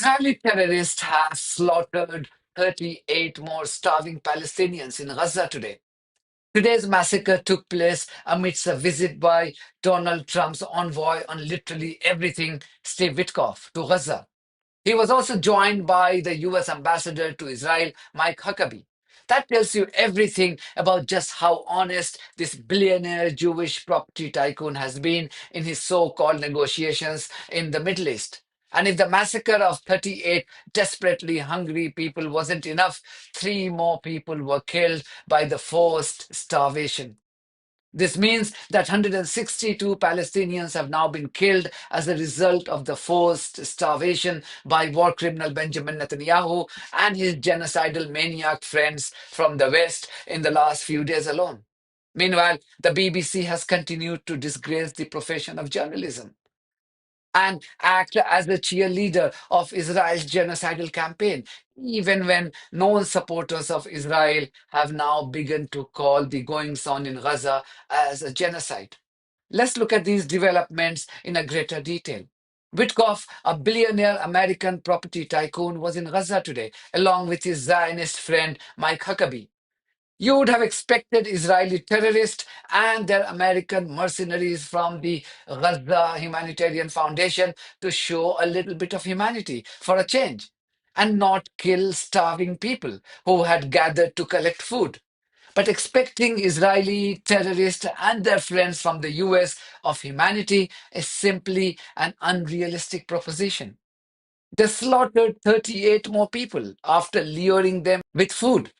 Israeli terrorists have slaughtered 38 more starving Palestinians in Gaza today. Today's massacre took place amidst a visit by Donald Trump's envoy on literally everything, Steve Witkoff, to Gaza. He was also joined by the US ambassador to Israel, Mike Huckabee. That tells you everything about just how honest this billionaire Jewish property tycoon has been in his so called negotiations in the Middle East. And if the massacre of 38 desperately hungry people wasn't enough, three more people were killed by the forced starvation. This means that 162 Palestinians have now been killed as a result of the forced starvation by war criminal Benjamin Netanyahu and his genocidal maniac friends from the West in the last few days alone. Meanwhile, the BBC has continued to disgrace the profession of journalism and act as a cheerleader of Israel's genocidal campaign, even when known supporters of Israel have now begun to call the goings on in Gaza as a genocide. Let's look at these developments in a greater detail. Witkoff, a billionaire American property tycoon, was in Gaza today, along with his Zionist friend Mike Huckabee. You would have expected Israeli terrorists and their American mercenaries from the Gaza Humanitarian Foundation to show a little bit of humanity for a change and not kill starving people who had gathered to collect food. But expecting Israeli terrorists and their friends from the US of humanity is simply an unrealistic proposition. They slaughtered 38 more people after luring them with food.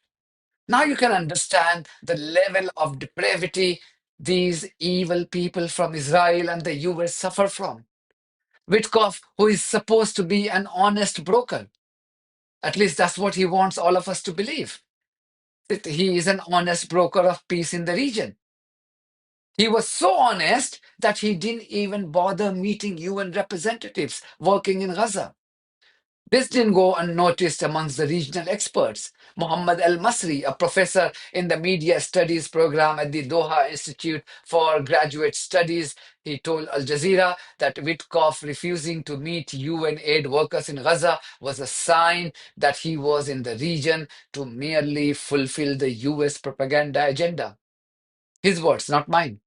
Now you can understand the level of depravity these evil people from Israel and the US suffer from. Witkoff, who is supposed to be an honest broker, at least that's what he wants all of us to believe, that he is an honest broker of peace in the region. He was so honest that he didn't even bother meeting UN representatives working in Gaza. This didn't go unnoticed amongst the regional experts. Mohammed Al Masri, a professor in the media studies program at the Doha Institute for Graduate Studies, he told Al Jazeera that Witkoff refusing to meet UN aid workers in Gaza was a sign that he was in the region to merely fulfill the US propaganda agenda. His words, not mine.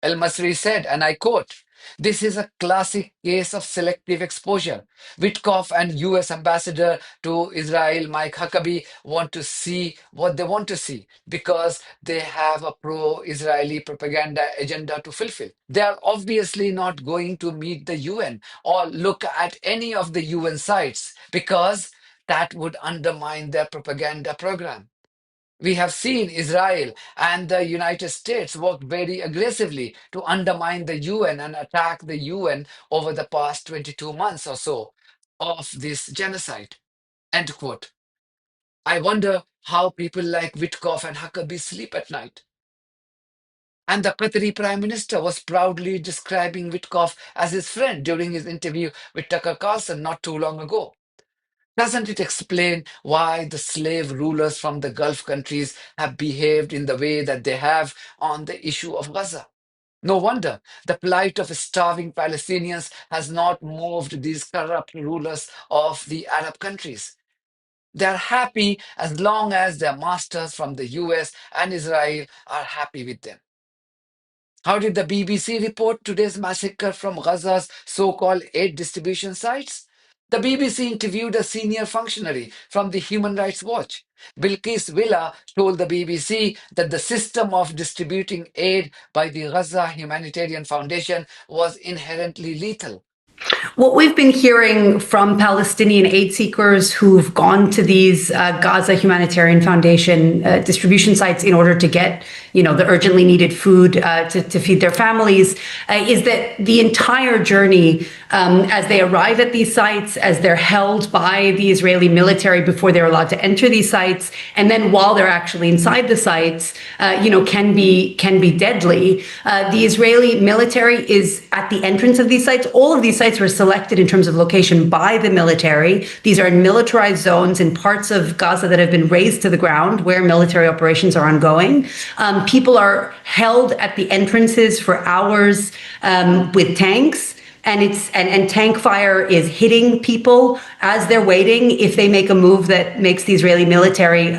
Al Masri said, and I quote, "This is a classic case of selective exposure. Witkoff and US Ambassador to Israel, Mike Huckabee, want to see what they want to see because they have a pro Israeli propaganda agenda to fulfill. They are obviously not going to meet the UN or look at any of the UN sites because that would undermine their propaganda program. We have seen Israel and the United States work very aggressively to undermine the UN and attack the UN over the past 22 months or so of this genocide." End quote. I wonder how people like Witkoff and Huckabee sleep at night. And the Qatari Prime Minister was proudly describing Witkoff as his friend during his interview with Tucker Carlson not too long ago. Doesn't it explain why the slave rulers from the Gulf countries have behaved in the way that they have on the issue of Gaza? No wonder the plight of starving Palestinians has not moved these corrupt rulers of the Arab countries. They are happy as long as their masters from the US and Israel are happy with them. How did the BBC report today's massacre from Gaza's so-called aid distribution sites? The BBC interviewed a senior functionary from the Human Rights Watch. Bilqis Villa told the BBC that the system of distributing aid by the Gaza Humanitarian Foundation was inherently lethal. What we've been hearing from Palestinian aid seekers who've gone to these Gaza Humanitarian Foundation distribution sites in order to get, the urgently needed food to feed their families is that the entire journey, as they arrive at these sites, as they're held by the Israeli military before they're allowed to enter these sites, and then while they're actually inside the sites, can be deadly. The Israeli military is at the entrance of these sites. All of these sites were selected in terms of location by the military. These are militarized zones in parts of Gaza that have been razed to the ground where military operations are ongoing. People are held at the entrances for hours with tanks. and tank fire is hitting people as they're waiting if they make a move that makes the Israeli military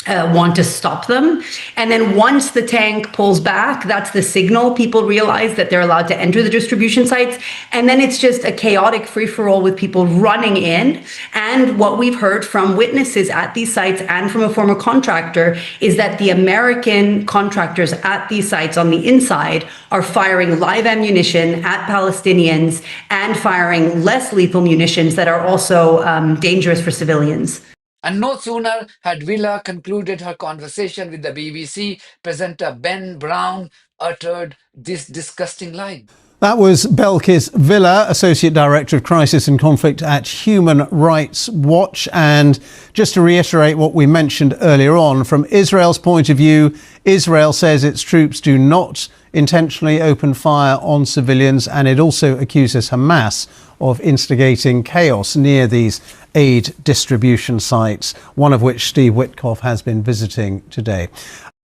want to stop them. And then once the tank pulls back, that's the signal. People realize that they're allowed to enter the distribution sites. And then it's just a chaotic free-for-all with people running in. And what we've heard from witnesses at these sites and from a former contractor is that the American contractors at these sites on the inside are firing live ammunition at Palestinians and firing less lethal munitions that are also dangerous for civilians. And no sooner had Villa concluded her conversation with the BBC, presenter Ben Brown uttered this disgusting line. That was Belkis Villa, Associate Director of Crisis and Conflict at Human Rights Watch. And just to reiterate what we mentioned earlier on, from Israel's point of view, Israel says its troops do not intentionally open fire on civilians, and it also accuses Hamas of instigating chaos near these aid distribution sites, one of which Steve Witkoff has been visiting today.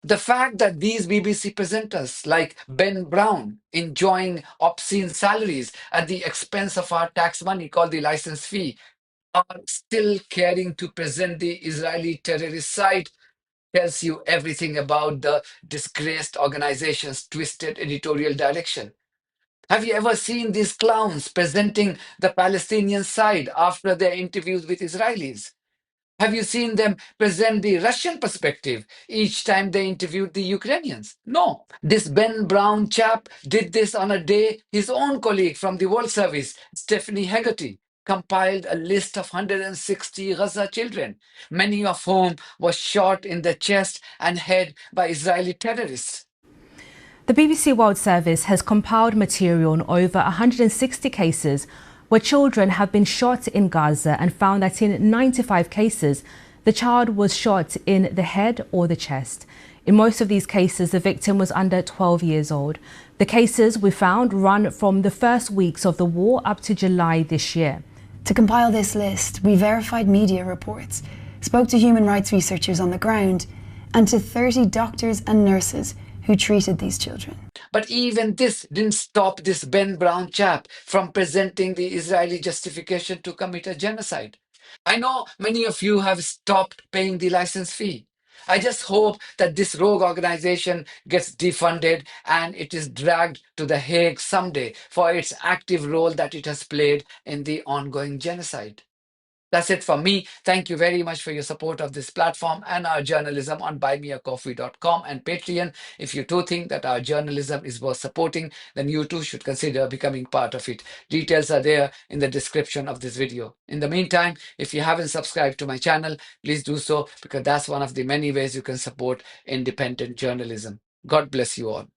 The fact that these BBC presenters like Ben Brown enjoying obscene salaries at the expense of our tax money called the license fee are still caring to present the Israeli terrorist site tells you everything about the disgraced organization's twisted editorial direction. Have you ever seen these clowns presenting the Palestinian side after their interviews with Israelis? Have you seen them present the Russian perspective each time they interviewed the Ukrainians? No. This Ben Brown chap did this on a day his own colleague from the World Service, Stephanie Hegarty, compiled a list of 160 Gaza children, many of whom were shot in the chest and head by Israeli terrorists. The BBC World Service has compiled material on over 160 cases where children have been shot in Gaza and found that in 95 cases, the child was shot in the head or the chest. In most of these cases, the victim was under 12 years old. The cases we found run from the first weeks of the war up to July this year. To compile this list, we verified media reports, spoke to human rights researchers on the ground, and to 30 doctors and nurses who treated these children. But even this didn't stop this Ben Brown chap from presenting the Israeli justification to commit a genocide. I know many of you have stopped paying the license fee. I just hope that this rogue organization gets defunded and it is dragged to The Hague someday for its active role that it has played in the ongoing genocide. That's it from me. Thank you very much for your support of this platform and our journalism on buymeacoffee.com and Patreon. If you too think that our journalism is worth supporting, then you too should consider becoming part of it. Details are there in the description of this video. In the meantime, if you haven't subscribed to my channel, please do so, because that's one of the many ways you can support independent journalism. God bless you all.